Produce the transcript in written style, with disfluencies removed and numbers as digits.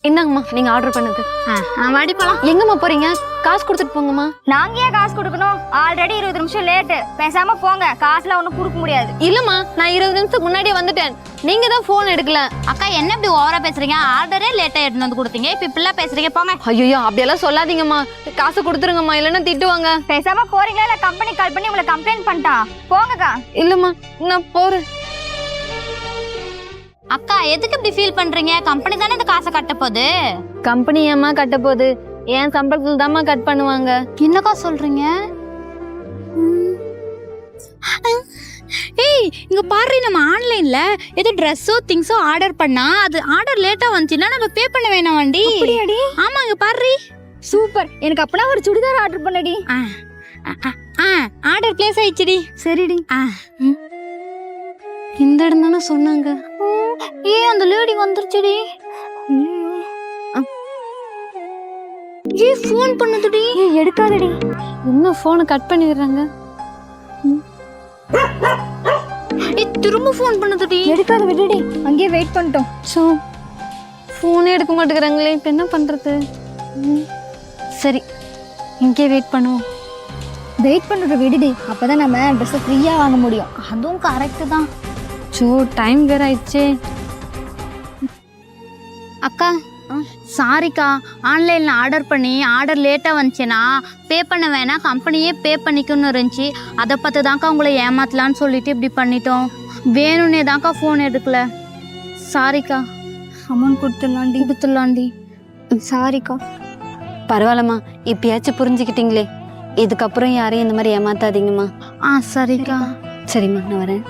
இந்தாங்கம்மா நீங்க ஆர்டர் பண்ணது. வாடி போலாம். எங்கம்மா போறீங்க? காசு கொடுத்துட்டு போங்கம்மா. நாங்க ஏன் காசு கொடுக்கணும்? ஆல்ரெடி 20 நிமிஷம் லேட்டு. பேசாம போங்க, காசுலாம் ஒன்றும் கொடுக்க முடியாது. இல்லம்மா நான் 20 நிமிஷத்துக்கு முன்னாடியே வந்துட்டேன். நீங்க தான் போன் எடுக்கல. அக்கா என்ன இப்படி ஓவரா பேசுறீங்க? ஆர்டரே லேட்டா எடுத்து வந்து கொடுத்தீங்க, இப்ப இப்படிலாம் பேசுறீங்க. போங்க. ஐயோ அப்படியெல்லாம் சொல்லாதீங்கம்மா. காசு கொடுத்துருங்கம்மா, இல்லைன்னா திட்டுவாங்க. பேசாம போறீங்களா இல்ல கம்பெனி கால் பண்ணி உங்களை கம்ப்ளைண்ட் பண்ணிட்டா? போங்கக்கா. இல்லம்மா நான் போறேன். அக்கா எதுக்கு இப்படி ஃபீல் பண்றீங்க? கம்பெனி தானே இந்த காசை கட்ட போகுது. கம்பெனி ஏமா கட்ட போகுது? ஏன் சம்பளத்துல தாம்மா கட் பண்ணுவாங்க. என்னக்கா சொல்றீங்க? ஏய் இங்க பாரு, நம்ம ஆன்லைன்ல ஏதோ ட்ரெஸ்ஸோ திங்ஸோ ஆர்டர் பண்ணா அது ஆர்டர் லேட்டா வந்துச்சுன்னா நம்ம பே பண்ண வேணாம் வண்டி. அப்படியாடி? ஆமா இங்க பாரு. சூப்பர். எனக்கு அப்பனா ஒரு சுடிதார் ஆர்டர் பண்ணடி. ஆர்டர் பிளேஸ் ஆயிடுச்சுடி. சரிடி. இந்த இடம் தானே சொன்னாங்க. ஏய் அந்த லேடி வந்துருச்சுடி. ஏய் ஃபோன் பண்ணுதுடி. ஏய் எடுக்காதடி. இன்னும் போனை கட் பண்ணிடுறாங்க. ஏய் திரும்ப ஃபோன் பண்ணுதுடி. எடுக்காத விடுடி. அங்கேயே வெயிட் பண்ணிட்டோம். சோ போனே எடுக்க மாட்டேங்கிறாங்களே, இப்போ என்ன பண்றது? சரி இங்கே வெயிட் பண்ணுவோம். வெயிட் பண்ணுற விடுடி, அப்பதான் நம்ம ட்ரெஸ்ஸை ஃப்ரீயாக வாங்க முடியும். அதுவும் கரெக்டு தான். சோ டைம் வேற ஆயிடுச்சே. அக்கா சாரிக்கா, ஆன்லைனில் ஆர்டர் பண்ணி ஆர்டர் லேட்டாக வந்துச்சுன்னா பே பண்ண வேணாம், கம்பெனியே பே பண்ணிக்கணும்னு இருந்துச்சு. அதை பார்த்து தான்க்கா உங்களை ஏமாத்தலான்னு சொல்லிட்டு இப்படி பண்ணிட்டோம். வேணும்னே தான்க்கா ஃபோன் எடுக்கல. சாரிக்கா. அமௌண்ட் கொடுத்துடலாண்டி. சாரிக்கா. பரவாயில்லம்மா, இப்பயாச்சும் புரிஞ்சுக்கிட்டீங்களே. இதுக்கப்புறம் யாரையும் இந்த மாதிரி ஏமாத்தாதீங்கம்மா. சரிக்கா. சரிம்மா நான் வரேன்.